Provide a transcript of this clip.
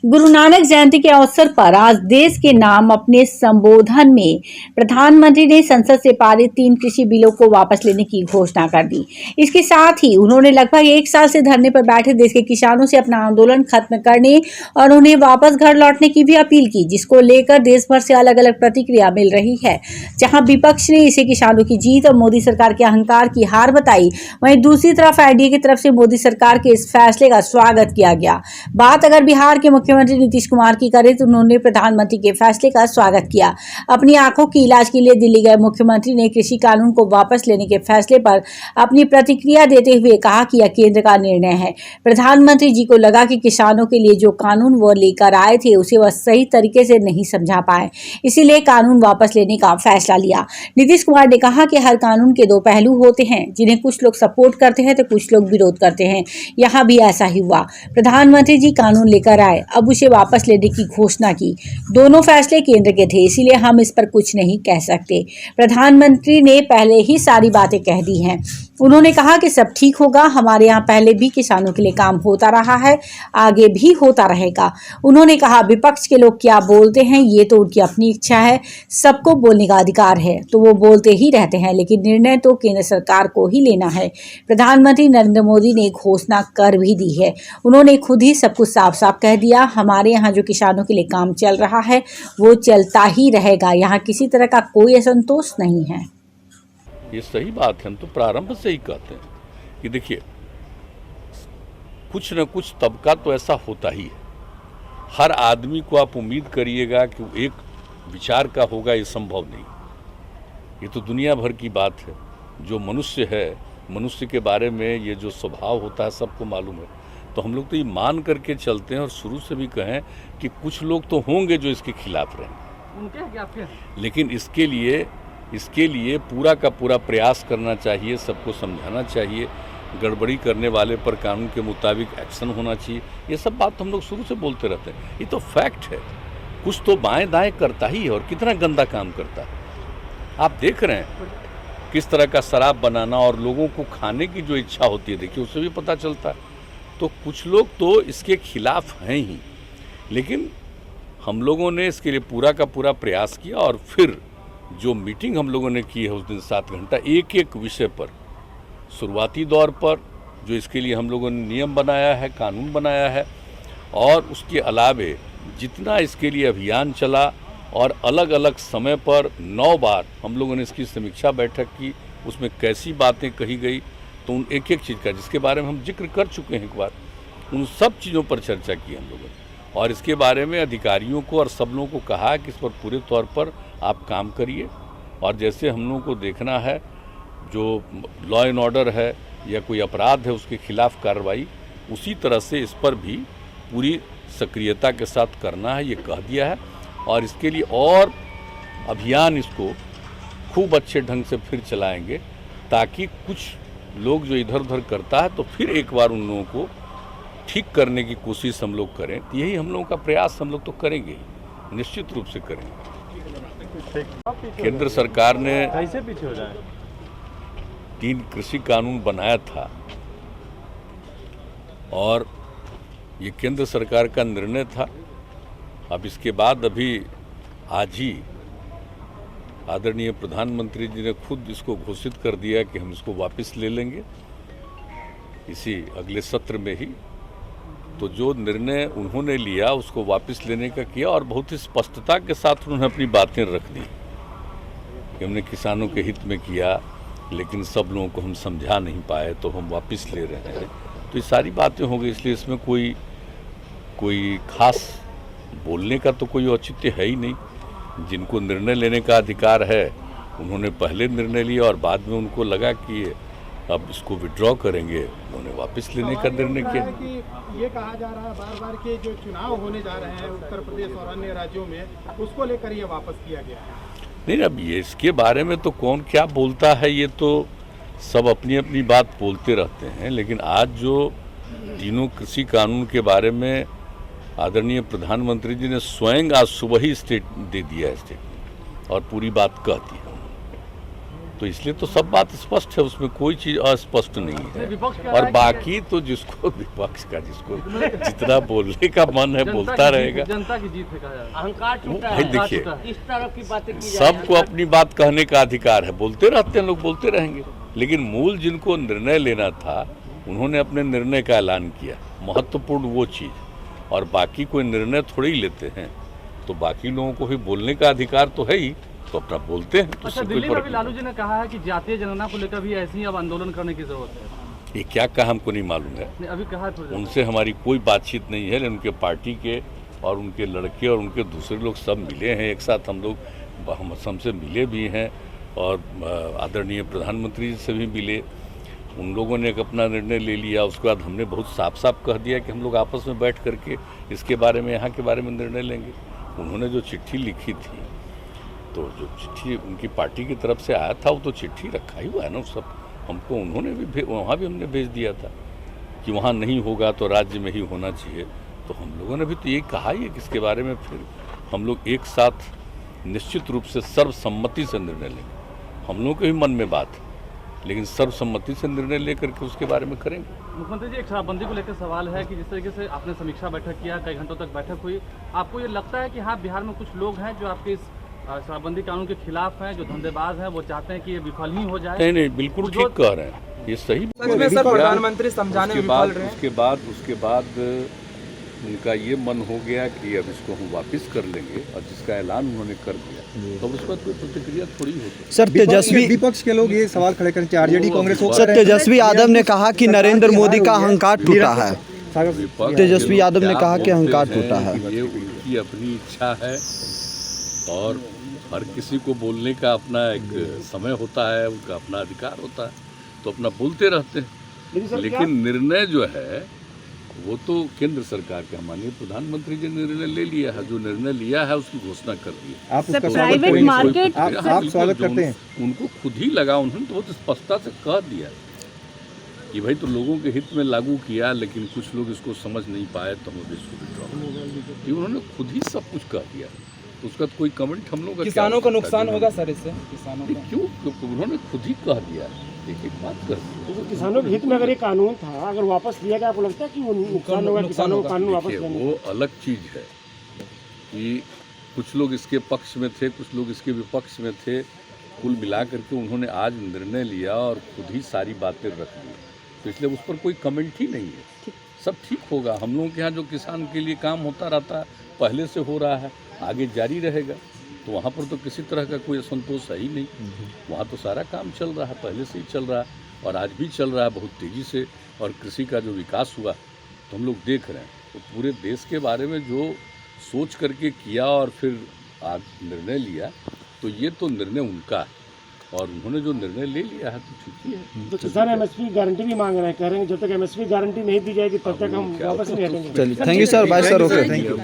गुरु नानक जयंती के अवसर पर आज देश के नाम अपने संबोधन में प्रधानमंत्री ने संसद से पारित 3 कृषि बिलों को वापस लेने की घोषणा कर दी। इसके साथ ही उन्होंने लगभग 1 साल से धरने पर बैठे देश के किसानों से अपना आंदोलन खत्म करने और उन्हें वापस घर लौटने की भी अपील की, जिसको लेकर देश भर से अलग अलग प्रतिक्रिया मिल रही है। जहां विपक्ष ने इसे किसानों की जीत और मोदी सरकार के अहंकार की हार बताई, वहीं दूसरी तरफ एनडीए की तरफ से मोदी सरकार के इस फैसले का स्वागत किया गया। बात अगर बिहार के मुख्यमंत्री नीतीश कुमार की करें तो उन्होंने प्रधानमंत्री के फैसले का स्वागत किया। अपनी आंखों की इलाज के लिए दिल्ली गए मुख्यमंत्री ने कृषि कानून को वापस लेने के फैसले पर अपनी प्रतिक्रिया देते हुए कहा कि यह केंद्र का निर्णय है। प्रधानमंत्री जी को लगा कि किसानों के लिए जो कानून वो लेकर आए थे उसे वह सही तरीके से नहीं समझा पाए, इसीलिए कानून वापस लेने का फैसला लिया। नीतीश कुमार ने कहा कि हर कानून के 2 पहलू होते हैं, जिन्हें कुछ लोग सपोर्ट करते हैं तो कुछ लोग विरोध करते हैं। यहाँ भी ऐसा ही हुआ। प्रधानमंत्री जी कानून लेकर आए, अब उसे वापस लेने की घोषणा की। दोनों फैसले केंद्र के थे, इसीलिए हम इस पर कुछ नहीं कह सकते। प्रधानमंत्री ने पहले ही सारी बातें कह दी हैं। उन्होंने कहा कि सब ठीक होगा। हमारे यहाँ पहले भी किसानों के लिए काम होता रहा है, आगे भी होता रहेगा। उन्होंने कहा विपक्ष के लोग क्या बोलते हैं ये तो उनकी अपनी इच्छा है, सबको बोलने का अधिकार है, तो वो बोलते ही रहते हैं, लेकिन निर्णय तो केंद्र सरकार को ही लेना है। प्रधानमंत्री नरेंद्र मोदी ने घोषणा कर भी दी है। उन्होंने खुद ही सब कुछ साफ साफ कह दिया। हमारे यहाँ जो किसानों के लिए काम चल रहा है वो चलता ही रहेगा। यहाँ किसी तरह का कोई असंतोष नहीं है। ये सही बात है। हम तो प्रारंभ से ही कहते हैं कि देखिए, कुछ न कुछ तबका तो ऐसा होता ही है। हर आदमी को आप उम्मीद करिएगा कि वो एक विचार का होगा, ये संभव नहीं। ये तो दुनिया भर की बात है। जो मनुष्य है, मनुष्य के बारे में ये जो स्वभाव होता है सबको मालूम है। तो हम लोग तो ये मान करके चलते हैं और शुरू से भी कहें कि कुछ लोग तो होंगे जो इसके खिलाफ रहेंगे, लेकिन इसके लिए पूरा का पूरा प्रयास करना चाहिए, सबको समझाना चाहिए, गड़बड़ी करने वाले पर कानून के मुताबिक एक्शन होना चाहिए। ये सब बात हम लोग शुरू से बोलते रहते हैं। ये तो फैक्ट है। कुछ तो बाएं दाएं करता ही है और कितना गंदा काम करता है। आप देख रहे हैं किस तरह का शराब बनाना और लोगों को खाने की जो इच्छा होती है, देखिए उससे भी पता चलता है। तो कुछ लोग तो इसके खिलाफ हैं ही, लेकिन हम लोगों ने इसके लिए पूरा का पूरा प्रयास किया। और फिर जो मीटिंग हम लोगों ने की है उस दिन 7 घंटा एक एक विषय पर, शुरुआती दौर पर जो इसके लिए हम लोगों ने नियम बनाया है, कानून बनाया है, और उसके अलावे जितना इसके लिए अभियान चला और अलग अलग समय पर 9 बार हम लोगों ने इसकी समीक्षा बैठक की, उसमें कैसी बातें कही गई, तो उन एक एक चीज़ का जिसके बारे में हम जिक्र कर चुके हैं एक बार, उन सब चीज़ों पर चर्चा की हम लोगों ने। और इसके बारे में अधिकारियों को और सब लोगों को कहा कि इस पर पूरे तौर पर आप काम करिए। और जैसे हम लोगों को देखना है जो लॉ एंड ऑर्डर है या कोई अपराध है उसके खिलाफ कार्रवाई, उसी तरह से इस पर भी पूरी सक्रियता के साथ करना है, ये कह दिया है। और इसके लिए और अभियान इसको खूब अच्छे ढंग से फिर चलाएंगे, ताकि कुछ लोग जो इधर उधर करता है तो फिर एक बार उन लोगों को ठीक करने की कोशिश हम लोग करें। तो यही हम लोगों का प्रयास हम लोग तो करेंगे ही, निश्चित रूप से करेंगे। केंद्र सरकार ने 3 कृषि कानून बनाया था और ये केंद्र सरकार का निर्णय था। अब इसके बाद अभी आज ही आदरणीय प्रधानमंत्री जी ने खुद इसको घोषित कर दिया कि हम इसको वापस ले लेंगे इसी अगले सत्र में ही। तो जो निर्णय उन्होंने लिया उसको वापस लेने का किया और बहुत ही स्पष्टता के साथ उन्होंने अपनी बातें रख दी कि हमने किसानों के हित में किया, लेकिन सब लोगों को हम समझा नहीं पाए तो हम वापस ले रहे हैं। तो ये सारी बातें हो गई, इसलिए इसमें कोई खास बोलने का तो कोई औचित्य है ही नहीं। जिनको निर्णय लेने का अधिकार है उन्होंने पहले निर्णय लिया और बाद में उनको लगा कि अब इसको विड्रॉ करेंगे, उन्होंने वापस लेने का निर्णय किया। ये कहा जा रहा है बार-बार के जो चुनाव होने जा रहे हैं उत्तर प्रदेश और अन्य राज्यों में, उसको लेकर ये वापस किया गया है। नहीं, अब ये इसके बारे में तो कौन क्या बोलता है, ये तो सब अपनी अपनी बात बोलते रहते हैं। लेकिन आज जो तीनों कृषि कानून के बारे में आदरणीय प्रधानमंत्री जी ने स्वयं आज सुबह ही दे दिया है स्टेटमेंट और पूरी बात कहती है। तो इसलिए तो सब बात स्पष्ट है, उसमें कोई चीज़ अस्पष्ट नहीं है। और बाकी तो जिसको विपक्ष का जिसको जितना बोलने का मन है बोलता रहेगा। जनता की जीत है, कहा अहंकार टूटा भाई है, देखिए, इस तरह की बातें की जा रही हैं। सबको अपनी बात कहने का अधिकार है, बोलते रहते हैं लोग, बोलते रहेंगे, लेकिन मूल जिनको निर्णय लेना था उन्होंने अपने निर्णय का ऐलान किया, महत्वपूर्ण वो चीज़। और बाकी कोई निर्णय थोड़े ही लेते हैं, तो बाकी लोगों को भी बोलने का अधिकार तो है ही, तो अपना बोलते हैं। तो अच्छा, दिल्ली में भी लालू जी ने कहा है कि जातीय जनगणना को लेकर भी ऐसे ही अब आंदोलन करने की जरूरत है। ये क्या कहा हमको नहीं मालूम है, नहीं, अभी कहा है उनसे हमारी कोई बातचीत नहीं है, लेकिन उनके पार्टी के और उनके लड़के और उनके दूसरे लोग सब मिले हैं एक साथ, हम लोग हमसे मिले भी हैं और आदरणीय प्रधानमंत्री जी से भी मिले। उन लोगों ने एक अपना निर्णय ले लिया, उसके बाद हमने बहुत साफ साफ कह दिया कि हम लोग आपस में बैठ करके इसके बारे में, यहाँ के बारे में निर्णय लेंगे। उन्होंने जो चिट्ठी लिखी थी, तो जो चिट्ठी उनकी पार्टी की तरफ से आया था वो तो चिट्ठी रखा ही हुआ है ना, सब हमको उन्होंने भी वहाँ भी हमने भेज दिया था कि वहाँ नहीं होगा तो राज्य में ही होना चाहिए। तो हम लोगों ने भी तो ये कहा ही है कि इसके बारे में फिर हम लोग एक साथ निश्चित रूप से सर्वसम्मति से निर्णय लेंगे। हम लोगों के भी मन में बात है, लेकिन सर्वसम्मति से निर्णय लेकर के उसके बारे में करेंगे। मुख्यमंत्री जी, एक शराबबंदी को लेकर सवाल है कि जिस तरीके से आपने समीक्षा बैठक किया, कई घंटों तक बैठक हुई, आपको ये लगता है कि हाँ, बिहार में कुछ लोग हैं जो आपके इस शराबबंदी कानून के खिलाफ हैं, जो धंधेबाज हैं, वो चाहते हैं कि ये विफल ही हो जाए? नहीं, बिल्कुल ठीक कह रहे हैं, ये सही। सर, प्रधानमंत्री समझाने में विफल रहे हैं। उसके बाद उनका ये मन हो गया कि अब इसको हम वापस कर लेंगे, और जिसका ऐलान उन्होंने कर दिया तो उस पर कोई प्रतिक्रिया थोड़ी होती। सर, तेजस्वी विपक्ष के लोग ये सवाल खड़े करते हैं, आरजेडी कांग्रेस हो। सर, तेजस्वी यादव ने कहा कि नरेंद्र मोदी का अहंकार टूटा है। तेजस्वी यादव ने कहा कि अहंकार टूटा है। ये उनकी अपनी इच्छा है और हर किसी को बोलने का अपना एक समय होता है, उनका अपना अधिकार होता है, तो अपना बोलते रहते हैं। लेकिन निर्णय जो है वो तो केंद्र सरकार का, माननीय प्रधानमंत्री जी ने निर्णय ले लिया है, जो निर्णय लिया है उसकी घोषणा कर दी है। आप उसका प्राइवेट मार्केट आप स्वागत करते हैं। उनको खुद ही लगा, उन्होंने तो बहुत स्पष्टता से कह दिया कि भाई तो लोगों के हित में लागू किया, लेकिन कुछ लोग इसको समझ नहीं पाए तो हम इसको विड्रॉ। उन्होंने खुद ही सब कुछ कह दिया, तो उसका कोई कमेंट हम लोग। किसानों को नुकसान होगा सर इससे? किसानों को क्यों? उन्होंने खुद ही कह दिया। एक बात कर, तो किसानों के हित में अगर ये कानून था, अगर वापस लिया गया, आपको लगता है कि वो नुकसान होगा किसानों को कानून वापस लेने? वो अलग चीज़ है कि कुछ लोग इसके पक्ष में थे, कुछ लोग इसके विपक्ष में थे, कुल मिला करके उन्होंने आज निर्णय लिया और खुद ही सारी बातें रख दी, तो इसलिए उस पर कोई कमेंट ही नहीं है। सब ठीक होगा। हम लोगों के यहाँ जो किसान के लिए काम होता रहता है, पहले से हो रहा है, आगे जारी रहेगा, तो वहाँ पर तो किसी तरह का कोई असंतोष है ही नहीं। वहाँ तो सारा काम चल रहा है, पहले से ही चल रहा है और आज भी चल रहा है बहुत तेज़ी से। और कृषि का जो विकास हुआ तो हम लोग देख रहे हैं, तो पूरे देश के बारे में जो सोच करके किया और फिर आज निर्णय लिया, तो ये तो निर्णय उनका है और उन्होंने जो निर्णय ले लिया है तो ठीक ही है। तो किसान एमएसपी गारंटी भी मांग रहे हैं, कह रहे हैं जब तक एमएसपी गारंटी नहीं दी जाएगी तब तक हम वापस नहीं हटेंगे। चलिए, thank you sir, bye sir, okay, thank you.